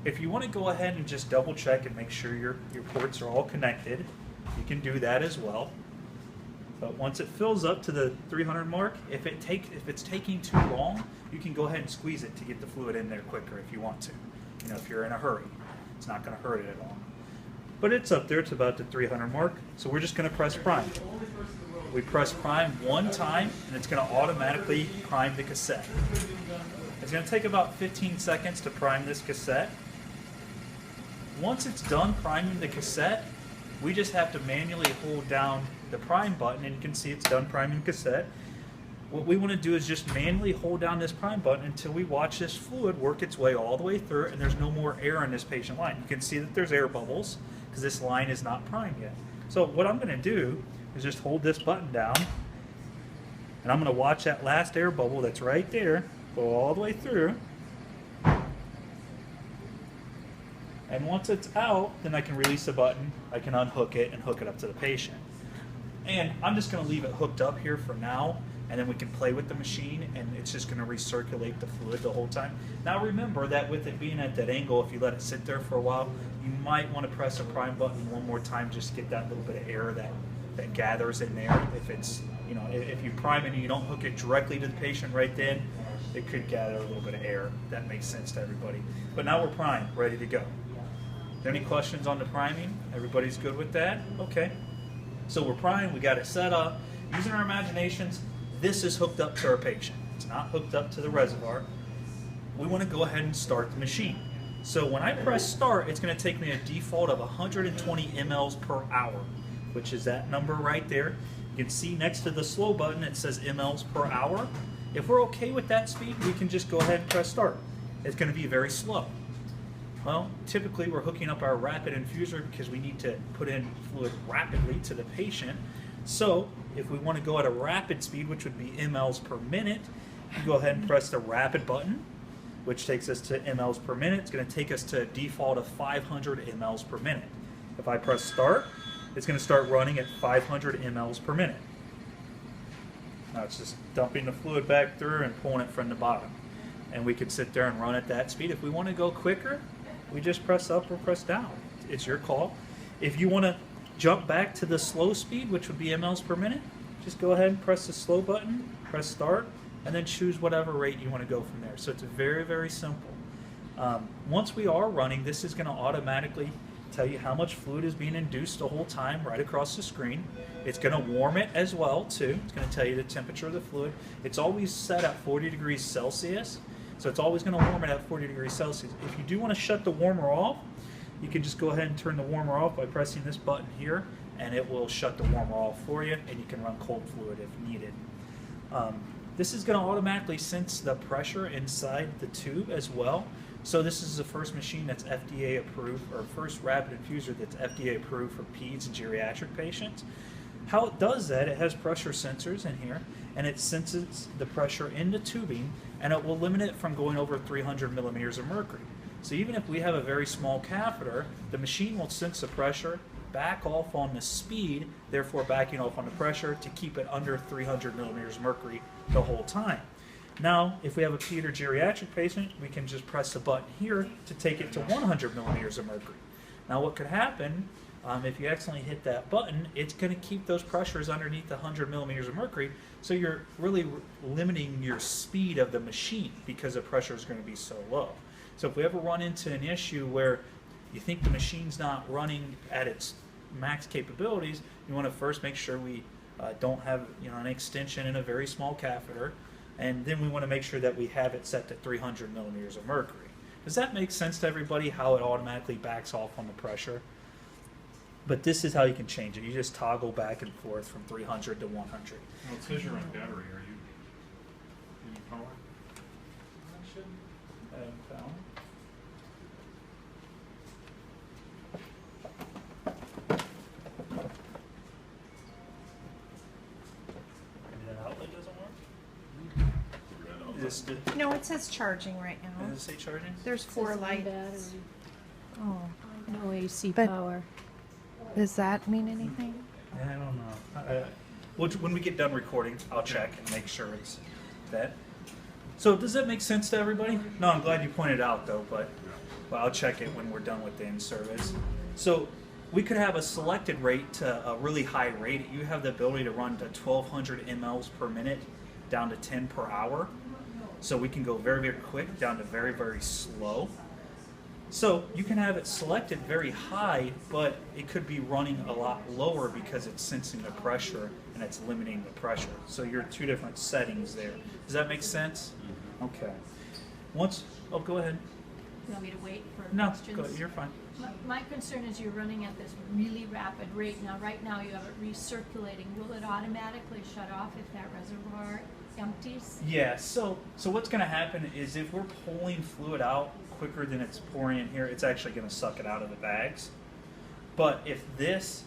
If you want to go ahead and just double check and make sure your ports are all connected, you can do that as well. But once it fills up to the 300 mark, if it's taking too long, you can go ahead and squeeze it to get the fluid in there quicker if you want to. You know, if you're in a hurry, it's not going to hurt it at all. But it's up there, it's about the 300 mark, so we're just going to press prime. We press prime one time, and it's going to automatically prime the cassette. It's going to take about 15 seconds to prime this cassette. Once it's done priming the cassette, we just have to manually hold down the prime button, and you can see it's done priming the cassette. What we want to do is just manually hold down this prime button until we watch this fluid work its way all the way through, and there's no more air in this patient line. You can see that there's air bubbles because this line is not primed yet. So what I'm going to do is just hold this button down, and I'm going to watch that last air bubble that's right there go all the way through. And once it's out, then I can release the button, I can unhook it and hook it up to the patient. And I'm just going to leave it hooked up here for now, and then we can play with the machine, and it's just going to recirculate the fluid the whole time. Now remember that with it being at that angle, if you let it sit there for a while, you might want to press a prime button one more time just to get that little bit of air that gathers in there. If it's, you know, if you prime it and you don't hook it directly to the patient right then, it could gather a little bit of air. That makes sense to everybody. But now we're primed, ready to go. Any questions on the priming? Everybody's good with that? Okay. So we're primed, we got it set up. Using our imaginations, this is hooked up to our patient. It's not hooked up to the reservoir. We want to go ahead and start the machine. So when I press start, it's going to take me a default of 120 mLs per hour, which is that number right there. You can see next to the slow button, it says mLs per hour. If we're okay with that speed, we can just go ahead and press start. It's going to be very slow. Well, typically we're hooking up our rapid infuser because we need to put in fluid rapidly to the patient. So if we want to go at a rapid speed, which would be mLs per minute, you go ahead and press the rapid button, which takes us to mLs per minute. It's going to take us to a default of 500 mLs per minute. If I press start, it's going to start running at 500 mLs per minute. Now it's just dumping the fluid back through and pulling it from the bottom. And we could sit there and run at that speed. If we want to go quicker, we just press up or press down. It's your call. If you want to jump back to the slow speed, which would be mLs per minute, just go ahead and press the slow button, press start, and then choose whatever rate you want to go from there. So it's very, very simple. Once we are running, this is going to automatically tell you how much fluid is being induced the whole time right across the screen. It's going to warm it as well, too. It's going to tell you the temperature of the fluid. It's always set at 40 degrees Celsius. So it's always going to warm it at 40 degrees Celsius. If you do want to shut the warmer off, you can just go ahead and turn the warmer off by pressing this button here, and it will shut the warmer off for you, and you can run cold fluid if needed. This is going to automatically sense the pressure inside the tube as well. So this is the first machine that's FDA approved, or first rapid infuser that's FDA approved for peds and geriatric patients. How it does that, it has pressure sensors in here, and it senses the pressure in the tubing, and it will limit it from going over 300 millimeters of mercury. So even if we have a very small catheter, the machine will sense the pressure, back off on the speed, therefore backing off on the pressure to keep it under 300 millimeters of mercury the whole time. Now, if we have a ped or geriatric patient, we can just press the button here to take it to 100 millimeters of mercury. Now what could happen, if you accidentally hit that button, it's going to keep those pressures underneath the 100 millimeters of mercury, so you're really limiting your speed of the machine because the pressure is going to be so low. So if we ever run into an issue where you think the machine's not running at its max capabilities, you want to first make sure we don't have an extension in a very small catheter, and then we want to make sure that we have it set to 300 millimeters of mercury. Does that make sense to everybody, how it automatically backs off on the pressure? But this is how you can change it. You just toggle back and forth from 300 to 100. Well, it says you're on battery. Are you in power? No, it says charging right now. Does it say charging? There's 4 lights. Oh, no AC But- power. Does that mean anything? I don't know. When we get done recording, I'll check and make sure it's that. So does that make sense to everybody? No, I'm glad you pointed out though, but Well, I'll check it when we're done with the in-service. So we could have a selected rate to a really high rate. You have the ability to run to 1,200 mLs per minute down to 10 per hour. So we can go very, very quick down to very, very slow. So you can have it selected very high, but it could be running a lot lower because it's sensing the pressure and it's limiting the pressure. So you're two different settings there. Does that make sense? Okay. Oh, go ahead. You want me to wait for No, questions? you're fine. My concern is you're running at this really rapid rate. Now, right now you have it recirculating. Will it automatically shut off if that reservoir empties? Yeah, so what's going to happen is if we're pulling fluid out quicker than it's pouring in here, it's actually going to suck it out of the bags. But if this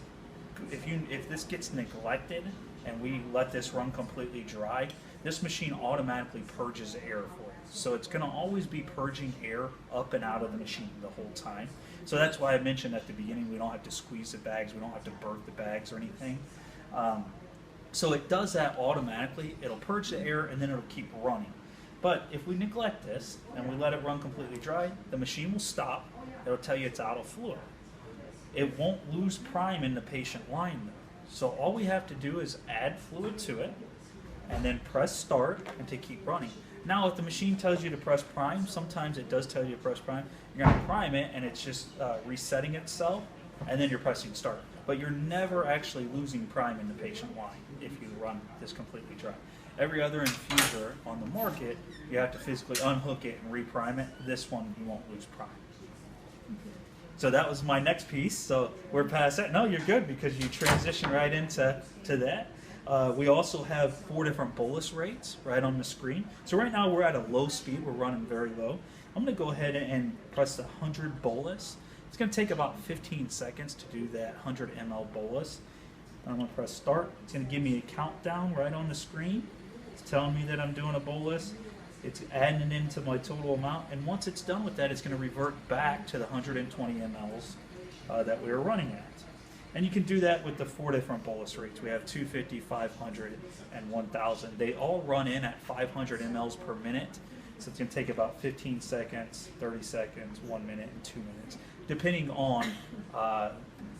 gets neglected and we let this run completely dry, this machine automatically purges air for you. So it's going to always be purging air up and out of the machine the whole time. So that's why I mentioned at the beginning we don't have to squeeze the bags, we don't have to burp the bags or anything. So it does that automatically. It'll purge the air and then it'll keep running. But if we neglect this and we let it run completely dry, the machine will stop. It'll tell you it's out of fluid. It won't lose prime in the patient line though. So all we have to do is add fluid to it and then press start and to keep running. Now if the machine tells you to press prime, sometimes it does tell you to press prime, you're going to prime it and it's just resetting itself and then you're pressing start. But you're never actually losing prime in the patient line if you run this completely dry. Every other infuser on the market, you have to physically unhook it and reprime it. This one, you won't lose prime. So that was my next piece. So we're past that. No, you're good because you transition right into that. We also have 4 different bolus rates right on the screen. So right now we're at a low speed. We're running very low. I'm going to go ahead and press the 100 bolus. It's going to take about 15 seconds to do that 100 ml bolus. I'm going to press start. It's going to give me a countdown right on the screen. It's telling me that I'm doing a bolus. It's adding it into my total amount. And once it's done with that, it's going to revert back to the 120 mLs that we were running at. And you can do that with the 4 different bolus rates. We have 250, 500, and 1000. They all run in at 500 mLs per minute. So it's going to take about 15 seconds, 30 seconds, 1 minute, and 2 minutes, depending on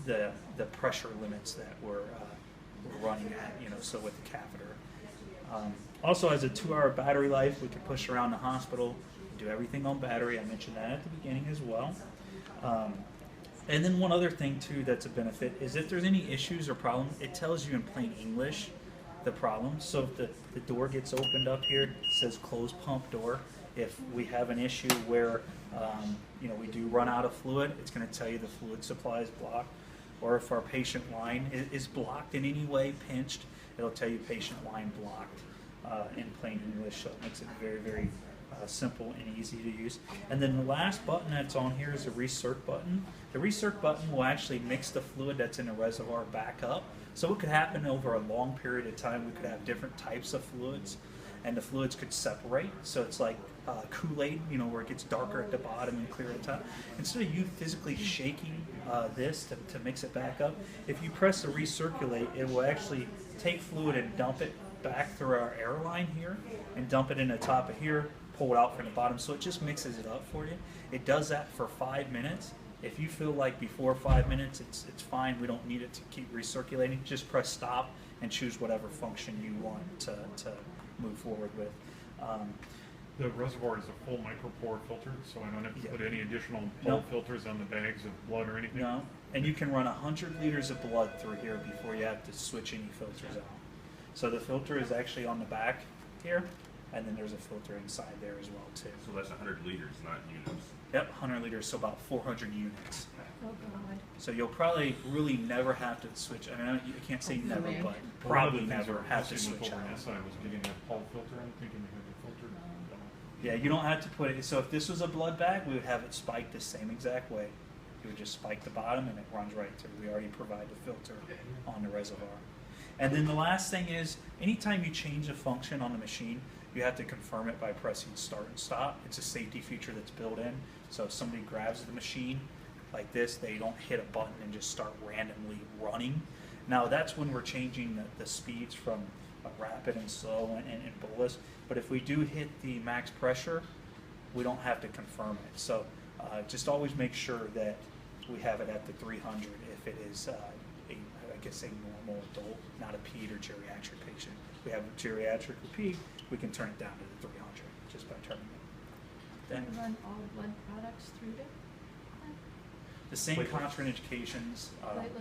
the pressure limits that we're running at, so with the catheter. Also has a 2-hour battery life. We can push around the hospital, do everything on battery. I mentioned that at the beginning as well. And then one other thing too that's a benefit is if there's any issues or problems, it tells you in plain English the problem. So if the door gets opened up here, it says closed pump door. If we have an issue where we do run out of fluid, it's going to tell you the fluid supply is blocked. Or if our patient line is blocked in any way, pinched, it'll tell you patient line blocked in plain English. So it makes it very, very simple and easy to use. And then the last button that's on here is the recirc button. The recirc button will actually mix the fluid that's in the reservoir back up. So it could happen over a long period of time. We could have different types of fluids, and the fluids could separate. So it's like Kool-Aid, where it gets darker at the bottom and clear at the top. Instead of you physically shaking this to mix it back up, if you press the recirculate, it will actually take fluid and dump it back through our air line here and dump it in the top of here, pull it out from the bottom. So it just mixes it up for you. It does that for 5 minutes. If you feel like before 5 minutes it's fine, we don't need it to keep recirculating, just press stop and choose whatever function you want to move forward with. The reservoir is a full micropore filter, so I don't have to Yeah. put any additional No. filters on the bags of blood or anything? No, and you can run 100 liters of blood through here before you have to switch any filters out. So the filter is actually on the back here, and then there's a filter inside there as well too. So that's 100 liters, not units. Yep, 100 liters, so about 400 units. Oh, God. So you'll probably really never have to switch. I mean, you can't say never, man. but One of probably the things never we're have to missing with switch out. Vanessa was getting a pulp filter. I'm thinking they had the filter. Yeah, you don't have to put it. So if this was a blood bag, we would have it spiked the same exact way. You would just spike the bottom and it runs right through. We already provide the filter on the reservoir. And then the last thing is, anytime you change a function on the machine, you have to confirm it by pressing start and stop. It's a safety feature that's built in. So if somebody grabs the machine like this, they don't hit a button and just start randomly running. Now that's when we're changing the speeds from rapid and slow and bolus. But if we do hit the max pressure, we don't have to confirm it. So Just always make sure that we have it at the 300 if it is I guess a normal adult, not a ped or geriatric patient. If we have a geriatric or ped, we can turn it down to the 300 just by turning it. Can Then you run all blood products through it? the same Platelets. contraindications. Platelets